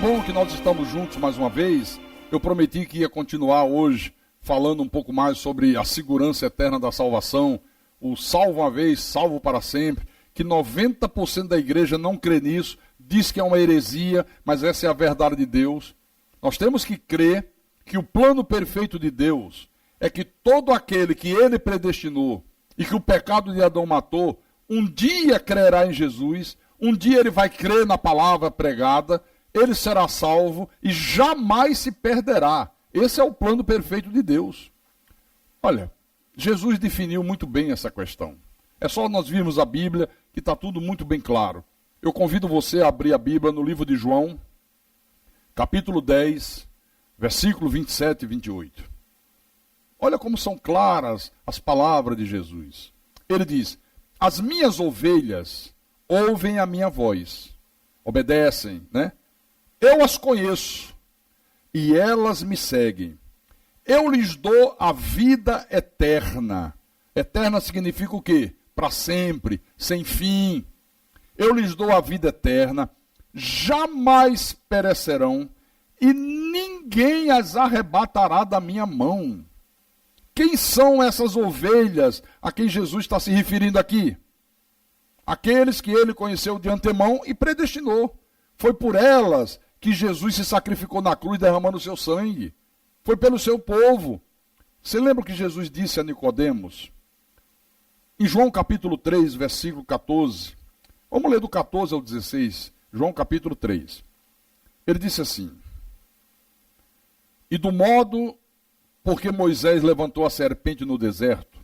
bom que nós estamos juntos mais uma vez. Eu prometi que ia continuar hoje falando um pouco mais sobre a segurança eterna da salvação, o salvo uma vez, salvo para sempre, que 90% da igreja não crê nisso, diz que é uma heresia, mas essa é a verdade de Deus. Nós temos que crer que o plano perfeito de Deus é que todo aquele que ele predestinou e que o pecado de Adão matou, um dia crerá em Jesus, um dia ele vai crer na palavra pregada, ele será salvo e jamais se perderá. Esse é o plano perfeito de Deus. Olha, Jesus definiu muito bem essa questão. É só nós virmos a Bíblia que está tudo muito bem claro. Eu convido você a abrir a Bíblia no livro de João, capítulo 10, versículo 27 e 28. Olha como são claras as palavras de Jesus. Ele diz: as minhas ovelhas ouvem a minha voz, obedecem, né? Eu as conheço e elas me seguem. Eu lhes dou a vida eterna. Eterna significa o quê? Para sempre, sem fim. Eu lhes dou a vida eterna, jamais perecerão e ninguém as arrebatará da minha mão. Quem são essas ovelhas a quem Jesus está se referindo aqui? Aqueles que ele conheceu de antemão e predestinou. Foi por elas que Jesus se sacrificou na cruz derramando o seu sangue. Foi pelo seu povo. Você lembra o que Jesus disse a Nicodemos? Em João capítulo 3, versículo 14. Vamos ler do 14 ao 16. João capítulo 3. Ele disse assim: e do modo porque Moisés levantou a serpente no deserto,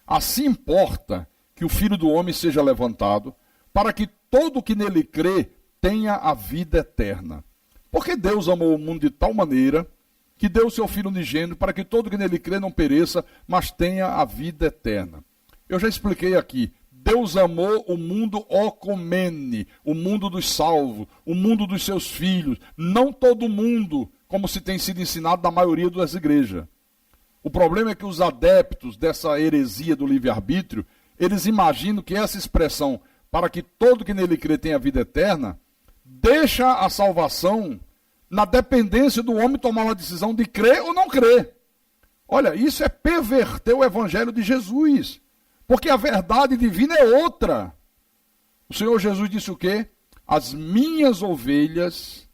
assim importa que o Filho do Homem seja levantado, para que todo que nele crê tenha a vida eterna. Porque Deus amou o mundo de tal maneira que deu o seu Filho unigênito para que todo que nele crê não pereça, mas tenha a vida eterna. Eu já expliquei aqui. Deus amou o mundo ocomene, o mundo dos salvos, o mundo dos seus filhos. Não todo mundo, como se tem sido ensinado na maioria das igrejas. O problema é que os adeptos dessa heresia do livre-arbítrio, eles imaginam que essa expressão, para que todo que nele crê tenha a vida eterna, deixa a salvação na dependência do homem tomar uma decisão de crer ou não crer. Olha, isso é perverter o evangelho de Jesus. Porque a verdade divina é outra. O Senhor Jesus disse o quê? As minhas ovelhas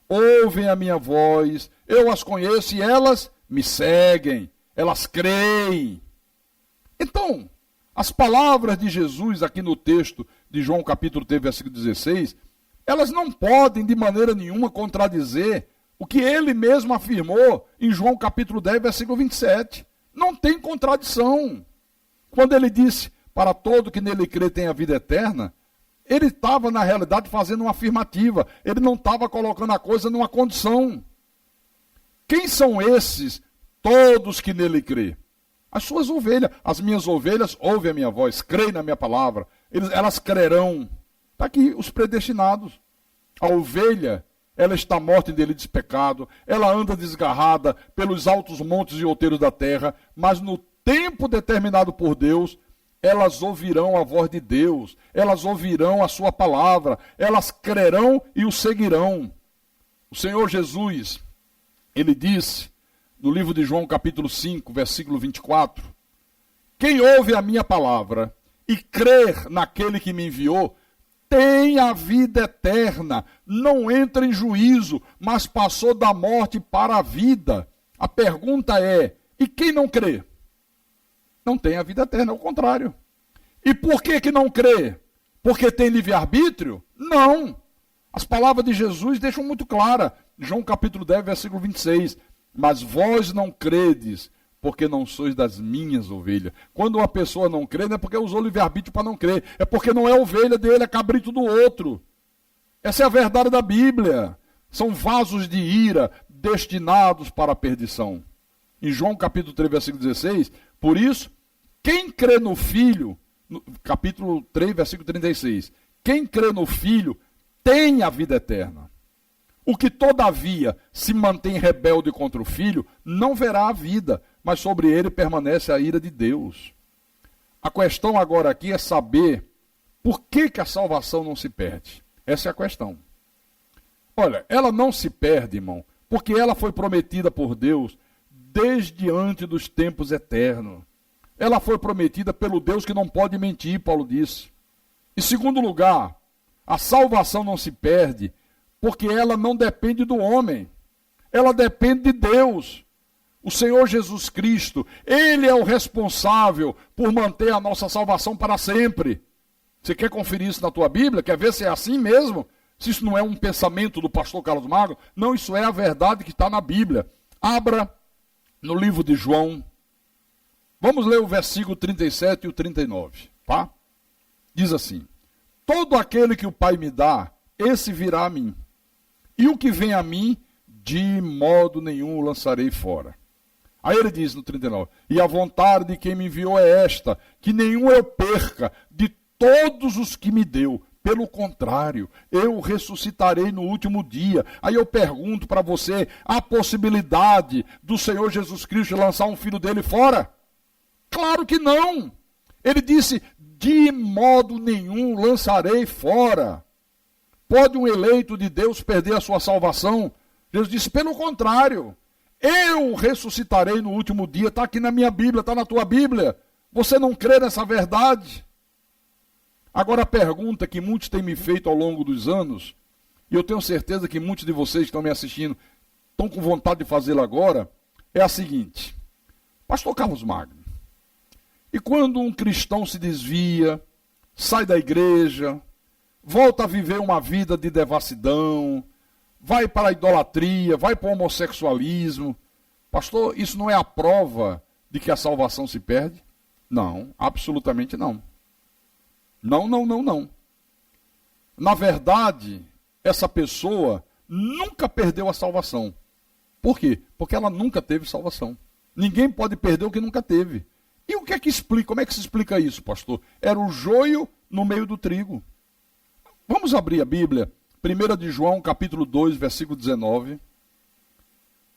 ouvem a minha voz, eu as conheço e elas me seguem, elas creem. Então, as palavras de Jesus aqui no texto de João capítulo 3, versículo 16, elas não podem de maneira nenhuma contradizer o que ele mesmo afirmou em João capítulo 10, versículo 27. Não tem contradição. Quando ele disse, para todo que nele crê tem a vida eterna, ele estava, na realidade, fazendo uma afirmativa. Ele não estava colocando a coisa numa condição. Quem são esses, todos que nele crê? As suas ovelhas. As minhas ovelhas ouvem a minha voz, creem na minha palavra. Elas crerão. Está aqui os predestinados. A ovelha, ela está morta em delitos de pecado. Ela anda desgarrada pelos altos montes e outeiros da terra, mas no tempo determinado por Deus, elas ouvirão a voz de Deus, elas ouvirão a sua palavra, elas crerão e o seguirão. O Senhor Jesus, ele disse, no livro de João capítulo 5, versículo 24, quem ouve a minha palavra e crer naquele que me enviou, tem a vida eterna, não entra em juízo, mas passou da morte para a vida. A pergunta é, e quem não crê? Não tem a vida eterna, é o contrário. E por que não crê? Porque tem livre-arbítrio? Não. As palavras de Jesus deixam muito clara. João capítulo 10, versículo 26. Mas vós não credes, porque não sois das minhas ovelhas. Quando uma pessoa não crê, não é porque usou livre-arbítrio para não crer. É porque não é ovelha dele, é cabrito do outro. Essa é a verdade da Bíblia. São vasos de ira destinados para a perdição. Em João capítulo 3, versículo 16, por isso, quem crê no Filho, no capítulo 3, versículo 36, quem crê no Filho tem a vida eterna. O que todavia se mantém rebelde contra o Filho, não verá a vida, mas sobre ele permanece a ira de Deus. A questão agora aqui é saber por que a salvação não se perde. Essa é a questão. Olha, ela não se perde, irmão, porque ela foi prometida por Deus desde antes dos tempos eternos. Ela foi prometida pelo Deus que não pode mentir, Paulo disse. Em segundo lugar, a salvação não se perde porque ela não depende do homem. Ela depende de Deus. O Senhor Jesus Cristo, Ele é o responsável por manter a nossa salvação para sempre. Você quer conferir isso na tua Bíblia? Quer ver se é assim mesmo? Se isso não é um pensamento do pastor Carlos Magno? Não, isso é a verdade que está na Bíblia. Abra no livro de João. Vamos ler o versículo 37 e o 39, tá? Diz assim: todo aquele que o Pai me dá, esse virá a mim. E o que vem a mim, de modo nenhum o lançarei fora. Aí ele diz no 39, e a vontade de quem me enviou é esta, que nenhum eu perca de todos os que me deu. Pelo contrário, eu ressuscitarei no último dia. Aí eu pergunto para você, há possibilidade do Senhor Jesus Cristo lançar um filho dele fora? Claro que não. Ele disse, de modo nenhum lançarei fora. Pode um eleito de Deus perder a sua salvação? Deus disse, pelo contrário, eu ressuscitarei no último dia. Está aqui na minha Bíblia, está na tua Bíblia. Você não crê nessa verdade? Agora a pergunta que muitos têm me feito ao longo dos anos, e eu tenho certeza que muitos de vocês que estão me assistindo estão com vontade de fazê-la agora, é a seguinte: pastor Carlos Magno, e quando um cristão se desvia, sai da igreja, volta a viver uma vida de devassidão, vai para a idolatria, vai para o homossexualismo, pastor, isso não é a prova de que a salvação se perde? Não, absolutamente não. Não. Na verdade, essa pessoa nunca perdeu a salvação. Por quê? Porque ela nunca teve salvação. Ninguém pode perder o que nunca teve. E o que é que explica? Como é que se explica isso, pastor? Era o joio no meio do trigo. Vamos abrir a Bíblia, 1 de João, capítulo 2, versículo 19.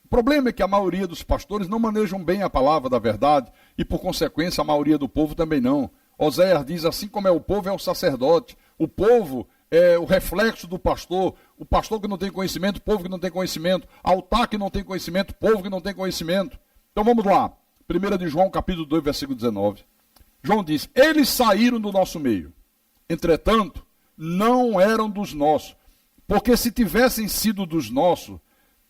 O problema é que a maioria dos pastores não manejam bem a palavra da verdade e, por consequência, a maioria do povo também não. Oséias diz, assim como é o sacerdote. O povo é o reflexo do pastor. O pastor que não tem conhecimento, o povo que não tem conhecimento. Altar que não tem conhecimento, o povo que não tem conhecimento. Então vamos lá. 1 de João, capítulo 2, versículo 19. João diz, eles saíram do nosso meio. Entretanto, não eram dos nossos. Porque se tivessem sido dos nossos,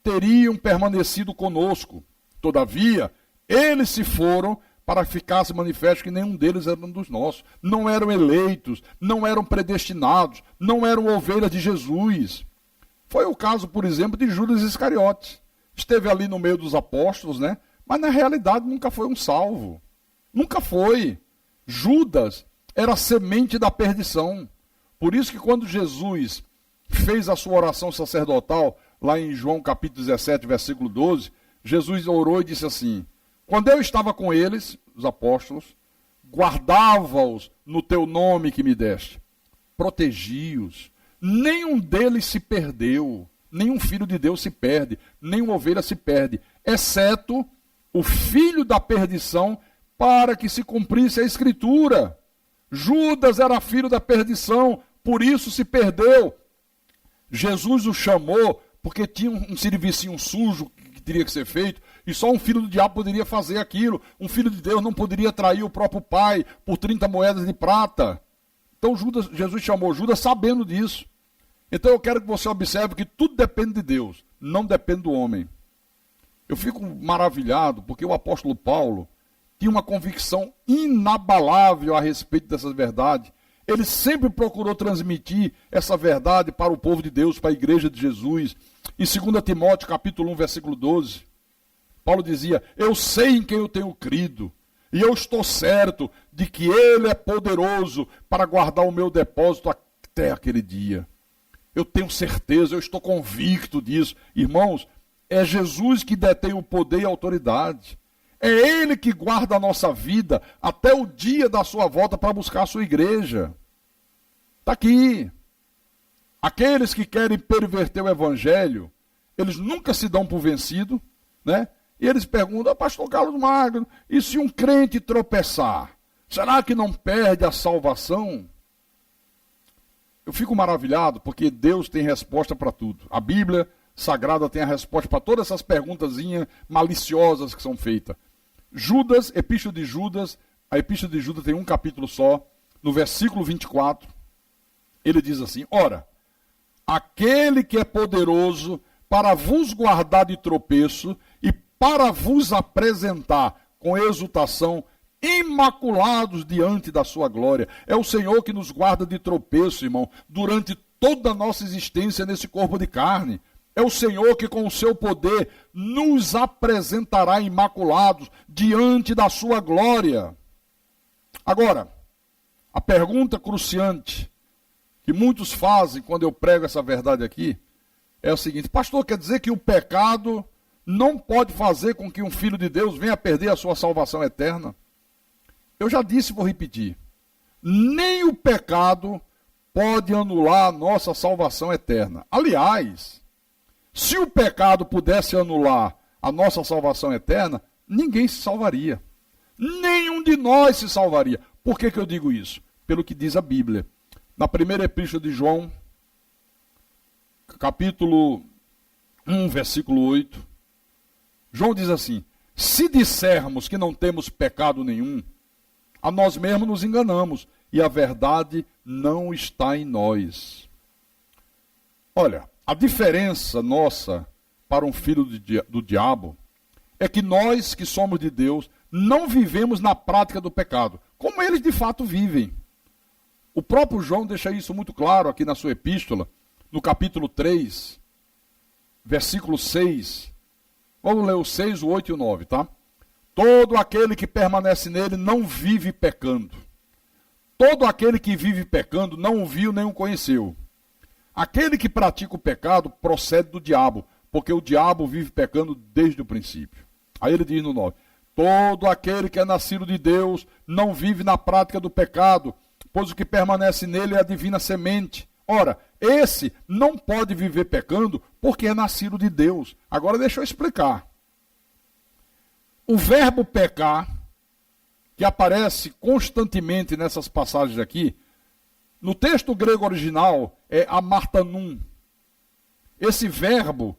teriam permanecido conosco. Todavia, eles se foram para que ficasse manifesto que nenhum deles era um dos nossos. Não eram eleitos, não eram predestinados, não eram ovelhas de Jesus. Foi o caso, por exemplo, de Judas Iscariotes. Esteve ali no meio dos apóstolos, né? Mas na realidade nunca foi um salvo. Nunca foi. Judas era a semente da perdição. Por isso que quando Jesus fez a sua oração sacerdotal, lá em João capítulo 17, versículo 12, Jesus orou e disse assim, quando eu estava com eles, os apóstolos, guardava-os no teu nome que me deste, protegi-os, nenhum deles se perdeu, nenhum filho de Deus se perde, nenhuma ovelha se perde, exceto o filho da perdição, para que se cumprisse a escritura. Judas era filho da perdição, por isso se perdeu. Jesus o chamou porque tinha um servicinho sujo que teria que ser feito, e só um filho do diabo poderia fazer aquilo. Um filho de Deus não poderia trair o próprio pai por 30 moedas de prata. Então Jesus chamou Judas sabendo disso. Então eu quero que você observe que tudo depende de Deus, não depende do homem. Eu fico maravilhado porque o apóstolo Paulo tinha uma convicção inabalável a respeito dessas verdades. Ele sempre procurou transmitir essa verdade para o povo de Deus, para a igreja de Jesus. Em 2 Timóteo, capítulo 1, versículo 12, Paulo dizia, eu sei em quem eu tenho crido, e eu estou certo de que Ele é poderoso para guardar o meu depósito até aquele dia. Eu tenho certeza, eu estou convicto disso. Irmãos, é Jesus que detém o poder e a autoridade. É Ele que guarda a nossa vida até o dia da sua volta para buscar a sua igreja. Está aqui. Aqueles que querem perverter o evangelho, eles nunca se dão por vencido, né? E eles perguntam, pastor Carlos Magno, e se um crente tropeçar, será que não perde a salvação? Eu fico maravilhado porque Deus tem resposta para tudo. A Bíblia Sagrada tem a resposta para todas essas perguntazinhas maliciosas que são feitas. Judas, Epístola de Judas, a Epístola de Judas tem um capítulo só, no versículo 24, ele diz assim: ora, aquele que é poderoso para vos guardar de tropeço e para vos apresentar com exultação imaculados diante da sua glória. É o Senhor que nos guarda de tropeço, irmão, durante toda a nossa existência nesse corpo de carne. É o Senhor que com o seu poder nos apresentará imaculados diante da sua glória. Agora, a pergunta cruciante que muitos fazem quando eu prego essa verdade aqui é o seguinte: pastor, quer dizer que o pecado não pode fazer com que um filho de Deus venha perder a sua salvação eterna? Eu já disse e vou repetir: nem o pecado pode anular a nossa salvação eterna. Aliás, se o pecado pudesse anular a nossa salvação eterna, ninguém se salvaria. Nenhum de nós se salvaria. Por que eu digo isso? Pelo que diz a Bíblia. Na primeira epístola de João, capítulo 1, versículo 8, João diz assim: se dissermos que não temos pecado nenhum, a nós mesmos nos enganamos e a verdade não está em nós. Olha, a diferença nossa para um filho do diabo é que nós que somos de Deus não vivemos na prática do pecado, como eles de fato vivem. O próprio João deixa isso muito claro aqui na sua epístola, no capítulo 3, versículo 6. Vamos ler o 6, o 8 e o 9, tá? Todo aquele que permanece nele não vive pecando. Todo aquele que vive pecando não o viu nem o conheceu. Aquele que pratica o pecado procede do diabo, porque o diabo vive pecando desde o princípio. Aí ele diz no 9: todo aquele que é nascido de Deus não vive na prática do pecado, pois o que permanece nele é a divina semente. Ora, esse não pode viver pecando porque é nascido de Deus. Agora deixa eu explicar. O verbo pecar, que aparece constantemente nessas passagens aqui, no texto grego original é amartanum. Esse verbo,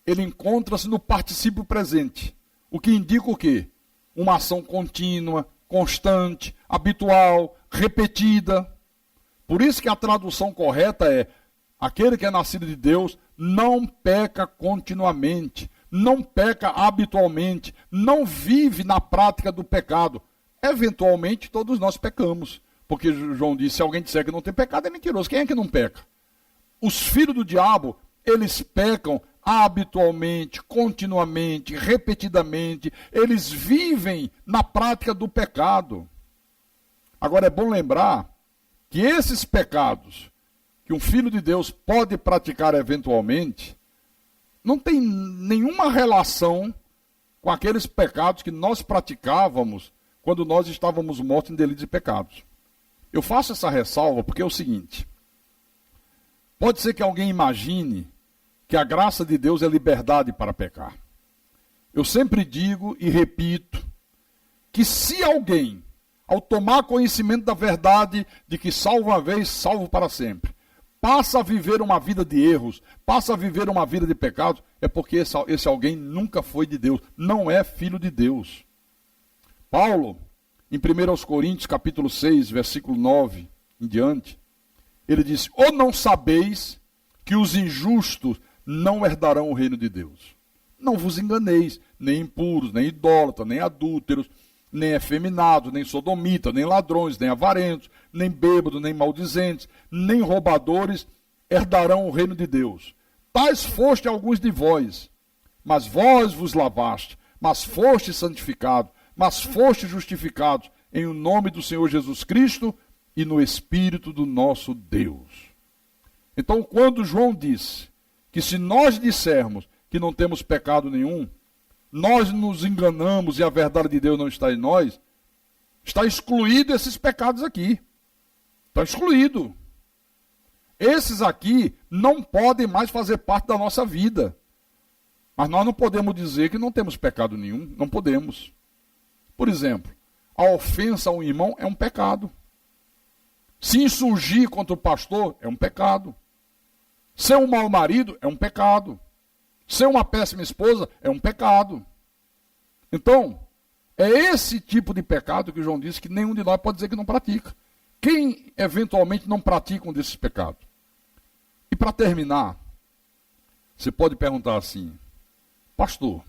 ele encontra-se no particípio presente, o que indica o quê? Uma ação contínua, constante, habitual, repetida. Por isso que a tradução correta é: aquele que é nascido de Deus não peca continuamente, não peca habitualmente, não vive na prática do pecado. Eventualmente todos nós pecamos, porque João disse: se alguém disser que não tem pecado é mentiroso. Quem é que não peca? Os filhos do diabo, eles pecam habitualmente, continuamente, repetidamente. Eles vivem na prática do pecado. Agora é bom lembrar que esses pecados que um filho de Deus pode praticar eventualmente não tem nenhuma relação com aqueles pecados que nós praticávamos quando nós estávamos mortos em delitos e pecados. Eu faço essa ressalva porque é o seguinte: pode ser que alguém imagine que a graça de Deus é liberdade para pecar. Eu sempre digo e repito que se alguém, ao tomar conhecimento da verdade de que salvo uma vez, salvo para sempre, passa a viver uma vida de erros, passa a viver uma vida de pecados, é porque esse alguém nunca foi de Deus, não é filho de Deus. Paulo, em 1 Coríntios, capítulo 6, versículo 9 em diante, ele diz: ou não sabeis que os injustos não herdarão o reino de Deus? Não vos enganeis, nem impuros, nem idólatras, nem adúlteros, nem efeminados, nem sodomitas, nem ladrões, nem avarentos, nem bêbados, nem maldizentes, nem roubadores herdarão o reino de Deus. Tais foste alguns de vós, mas vós vos lavaste, mas foste santificados, mas foste justificados em o nome do Senhor Jesus Cristo e no Espírito do nosso Deus. Então, quando João disse que se nós dissermos que não temos pecado nenhum, nós nos enganamos e a verdade de Deus não está em nós, está excluído esses pecados aqui. Está excluído. Esses aqui não podem mais fazer parte da nossa vida. Mas nós não podemos dizer que não temos pecado nenhum. Não podemos. Por exemplo, a ofensa a um irmão é um pecado. Se insurgir contra o pastor é um pecado. Ser um mau marido é um pecado. Ser uma péssima esposa é um pecado. Então, é esse tipo de pecado que João disse que nenhum de nós pode dizer que não pratica. Quem eventualmente não pratica um desses pecados? E para terminar, você pode perguntar assim: pastor,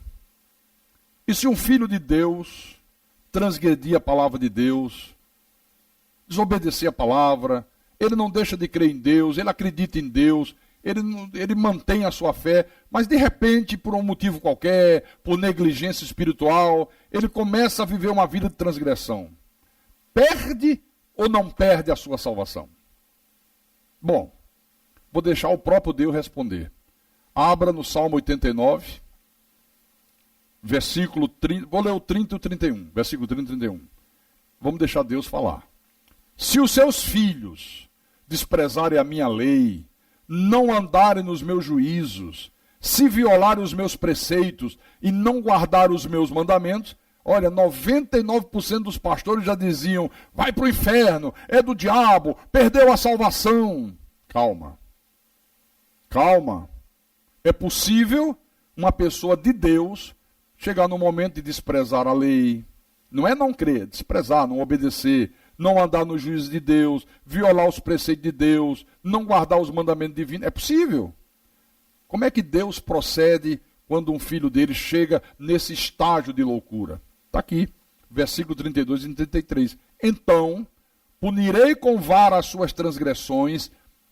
e se um filho de Deus transgredir a palavra de Deus, desobedecer a palavra, ele não deixa de crer em Deus, ele acredita em Deus, ele mantém a sua fé, mas de repente, por um motivo qualquer, por negligência espiritual, ele começa a viver uma vida de transgressão. Perde ou não perde a sua salvação? Bom, vou deixar o próprio Deus responder. Abra no Salmo 89, versículo 30, vou ler o 30 e o 31, versículo 30 e 31. Vamos deixar Deus falar. Se os seus filhos desprezarem a minha lei, não andarem nos meus juízos, se violarem os meus preceitos e não guardarem os meus mandamentos, olha, 99% dos pastores já diziam, vai para o inferno, é do diabo, perdeu a salvação. Calma. Calma. É possível uma pessoa de Deus chegar no momento de desprezar a lei. Não é não crer, desprezar, não obedecer, não andar nos juízos de Deus, violar os preceitos de Deus, não guardar os mandamentos divinos. É possível. Como é que Deus procede quando um filho dele chega nesse estágio de loucura? Está aqui, versículo 32 e 33. Então, punirei com vara as suas transgressões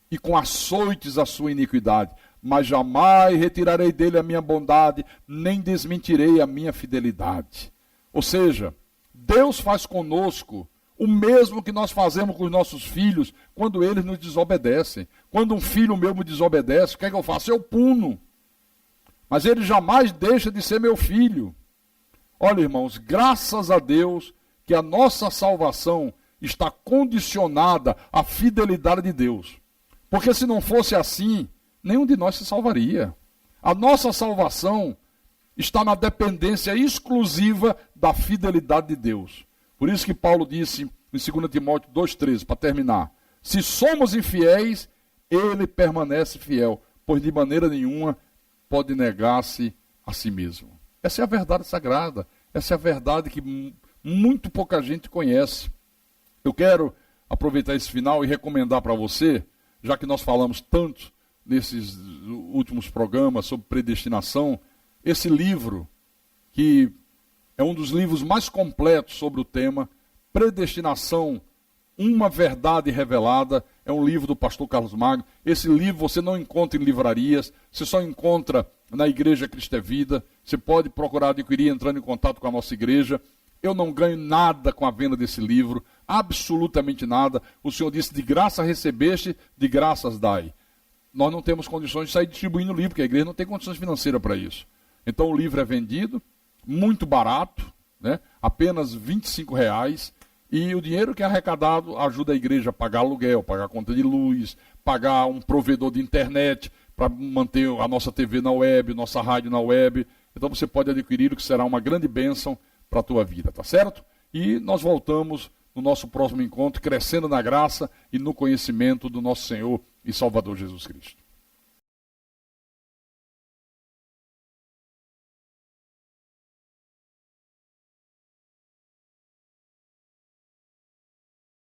e com açoites a sua iniquidade, mas jamais retirarei dele a minha bondade, nem desmentirei a minha fidelidade. Ou seja, Deus faz conosco o mesmo que nós fazemos com os nossos filhos quando eles nos desobedecem. Quando um filho meu me desobedece, o que é que eu faço? Eu puno. Mas ele jamais deixa de ser meu filho. Olha, irmãos, graças a Deus que a nossa salvação está condicionada à fidelidade de Deus. Porque se não fosse assim, nenhum de nós se salvaria. A nossa salvação está na dependência exclusiva da fidelidade de Deus. Por isso que Paulo disse em 2 Timóteo 2,13, para terminar, se somos infiéis, ele permanece fiel, pois de maneira nenhuma pode negar-se a si mesmo. Essa é a verdade sagrada, essa é a verdade que muito pouca gente conhece. Eu quero aproveitar esse final e recomendar para você, já que nós falamos tanto nesses últimos programas sobre predestinação, esse livro, que é um dos livros mais completos sobre o tema, Predestinação, uma verdade revelada, é um livro do pastor Carlos Magno. Esse livro você não encontra em livrarias, você só encontra na Igreja Cristo é Vida. Você pode procurar adquirir entrando em contato com a nossa igreja. Eu não ganho nada com a venda desse livro, absolutamente nada. O Senhor disse, de graça recebeste, de graças dai. Nós não temos condições de sair distribuindo o livro, porque a igreja não tem condições financeiras para isso. Então o livro é vendido, muito barato, né? Apenas R$25, e o dinheiro que é arrecadado ajuda a igreja a pagar aluguel, pagar conta de luz, pagar um provedor de internet para manter a nossa TV na web, nossa rádio na web. Então você pode adquirir o que será uma grande bênção para a tua vida, tá certo? E nós voltamos no nosso próximo encontro, crescendo na graça e no conhecimento do nosso Senhor e Salvador Jesus Cristo.